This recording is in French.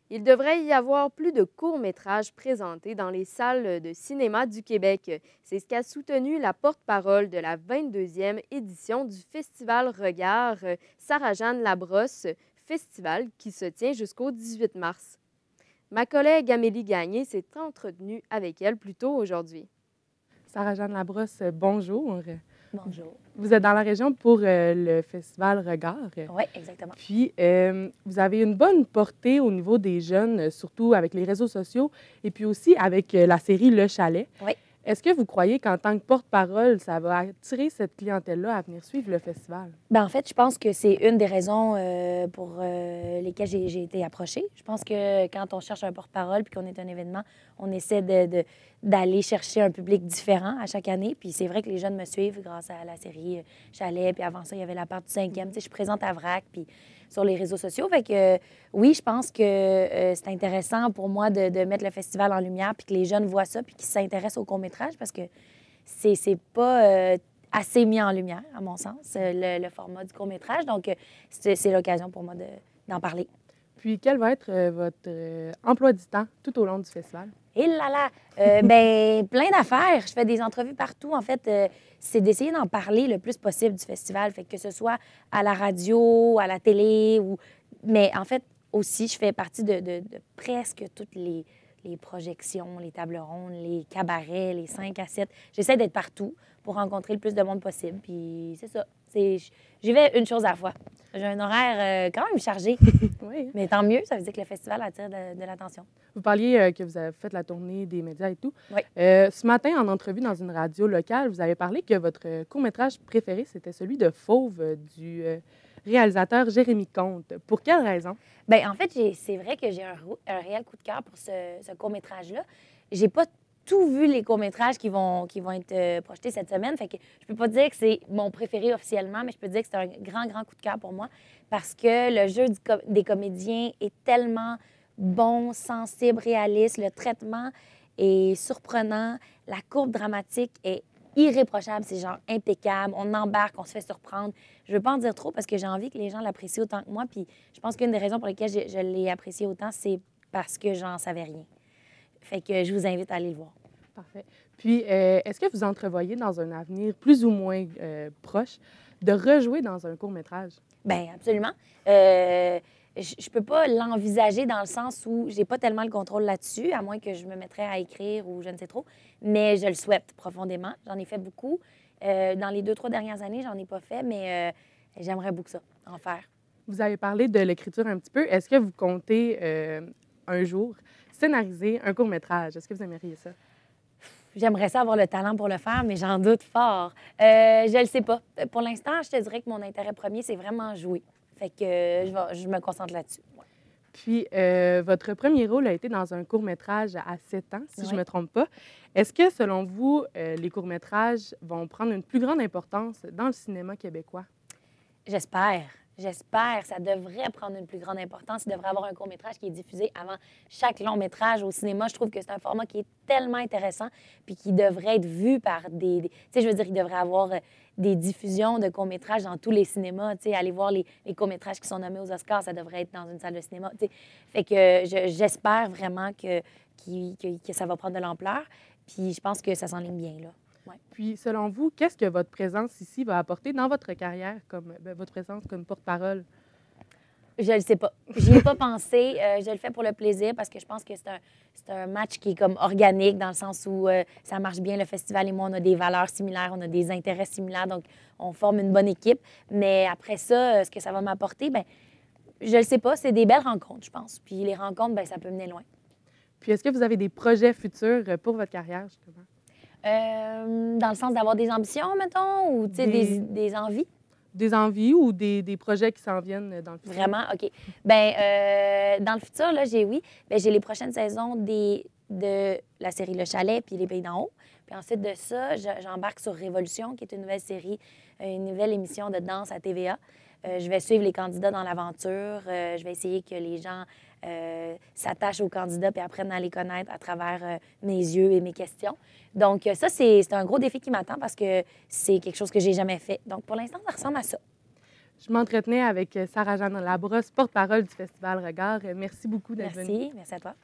Il devrait y avoir plus de courts-métrages présentés dans les salles de cinéma du Québec. C'est ce qu'a soutenu la porte-parole de la 22e édition du Festival Regard, Sarah-Jeanne Labrosse, festival qui se tient jusqu'au 18 mars. Ma collègue Amélie Gagné s'est entretenue avec elle plus tôt aujourd'hui. Sarah-Jeanne Labrosse, bonjour. Bonjour. Vous êtes dans la région pour le festival Regard. Oui, exactement. Puis, vous avez une bonne portée au niveau des jeunes, surtout avec les réseaux sociaux et puis aussi avec la série Le Chalet. Oui. Est-ce que vous croyez qu'en tant que porte-parole, ça va attirer cette clientèle-là à venir suivre le festival? Bien, en fait, je pense que c'est une des raisons pour lesquelles j'ai été approchée. Je pense que quand on cherche un porte-parole puis qu'on est un événement, on essaie d'aller chercher un public différent à chaque année. Puis c'est vrai que les jeunes me suivent grâce à la série Chalet. Puis avant ça, il y avait la part du 5e. Tu sais, je suis présente à VRAC puis sur les réseaux sociaux. Fait que oui, je pense que c'est intéressant pour moi de mettre le festival en lumière puis que les jeunes voient ça puis qu'ils s'intéressent au court-métrage parce que c'est pas assez mis en lumière, à mon sens, le format du court-métrage. Donc, c'est l'occasion pour moi d'en parler. Puis, quel va être votre emploi du temps tout au long du festival? Et là là, ben plein d'affaires. Je fais des entrevues partout. En fait, c'est d'essayer d'en parler le plus possible du festival. Fait que ce soit à la radio, à la télé, mais en fait, aussi, je fais partie de presque toutes les projections, les tables rondes, les cabarets, les 5 à 7. J'essaie d'être partout pour rencontrer le plus de monde possible. Puis c'est ça. J'y vais une chose à la fois. J'ai un horaire quand même chargé. Oui. Mais tant mieux, ça veut dire que le festival attire de l'attention. Vous parliez que vous avez fait la tournée des médias et tout. Oui. Ce matin, en entrevue dans une radio locale, vous avez parlé que votre court-métrage préféré, c'était celui de Fauve du réalisateur Jérémy Comte. Pour quelle raison? Bien, en fait, c'est vrai que j'ai un réel coup de cœur pour ce court-métrage-là. J'ai pas tout vu les courts-métrages qui vont être projetés cette semaine. Fait que je peux pas dire que c'est mon préféré officiellement, mais je peux dire que c'est un grand, grand coup de cœur pour moi parce que le jeu des comédiens est tellement bon, sensible, réaliste. Le traitement est surprenant. La courbe dramatique est irréprochable. C'est genre impeccable. On embarque, on se fait surprendre. Je veux pas en dire trop parce que j'ai envie que les gens l'apprécient autant que moi. Puis je pense qu'une des raisons pour lesquelles je l'ai apprécié autant, c'est parce que j'en savais rien. Fait que je vous invite à aller le voir. Parfait. Puis, est-ce que vous entrevoyez dans un avenir plus ou moins proche de rejouer dans un court-métrage? Bien, absolument. Je peux pas l'envisager dans le sens où j'ai pas tellement le contrôle là-dessus, à moins que je me mettrais à écrire ou je ne sais trop. Mais je le souhaite profondément. J'en ai fait beaucoup. Dans les 2-3 dernières années, j'en ai pas fait, mais j'aimerais beaucoup ça, en faire. Vous avez parlé de l'écriture un petit peu. Est-ce que vous comptez un jour scénariser un court-métrage? Est-ce que vous aimeriez ça? J'aimerais ça avoir le talent pour le faire, mais j'en doute fort. Je le sais pas. Pour l'instant, je te dirais que mon intérêt premier, c'est vraiment jouer. Fait que je me concentre là-dessus. Ouais. Puis, votre premier rôle a été dans un court-métrage à 7 ans, si je ne me trompe pas. Est-ce que, selon vous, les courts-métrages vont prendre une plus grande importance dans le cinéma québécois? J'espère. J'espère. Ça devrait prendre une plus grande importance. Il devrait y avoir un court-métrage qui est diffusé avant chaque long-métrage au cinéma. Je trouve que c'est un format qui est tellement intéressant puis qui devrait être vu par des... Tu sais, je veux dire, il devrait y avoir des diffusions de courts-métrages dans tous les cinémas. Tu sais, aller voir les courts-métrages qui sont nommés aux Oscars, ça devrait être dans une salle de cinéma. Tu sais. Fait que j'espère vraiment que ça va prendre de l'ampleur. Puis je pense que ça s'enligne bien, là. Ouais. Puis, selon vous, qu'est-ce que votre présence ici va apporter dans votre carrière, comme votre présence comme porte-parole? Je le sais pas. J'y ai pas pensé. Je le fais pour le plaisir parce que je pense que c'est un match qui est comme organique dans le sens où ça marche bien. Le festival et moi, on a des valeurs similaires, on a des intérêts similaires, donc on forme une bonne équipe. Mais après ça, ce que ça va m'apporter, bien, je le sais pas. C'est des belles rencontres, je pense. Puis les rencontres, bien, ça peut mener loin. Puis, est-ce que vous avez des projets futurs pour votre carrière, justement? Dans le sens d'avoir des ambitions, mettons, ou des envies? Des envies ou des projets qui s'en viennent dans le futur? Vraiment? OK. Bien, dans le futur, là, j'ai les prochaines saisons de la série Le Chalet puis Les Pays d'en haut. Puis ensuite de ça, j'embarque sur Révolution, qui est une nouvelle série, une nouvelle émission de danse à TVA. Je vais suivre les candidats dans l'aventure. Je vais essayer que les gens s'attachent aux candidats puis apprennent à les connaître à travers mes yeux et mes questions. Donc, ça, c'est un gros défi qui m'attend parce que c'est quelque chose que j'ai jamais fait. Donc, pour l'instant, ça ressemble à ça. Je m'entretenais avec Sarah-Jeanne Labrosse, porte-parole du Festival Regard. Merci beaucoup d'être venue. Merci à toi.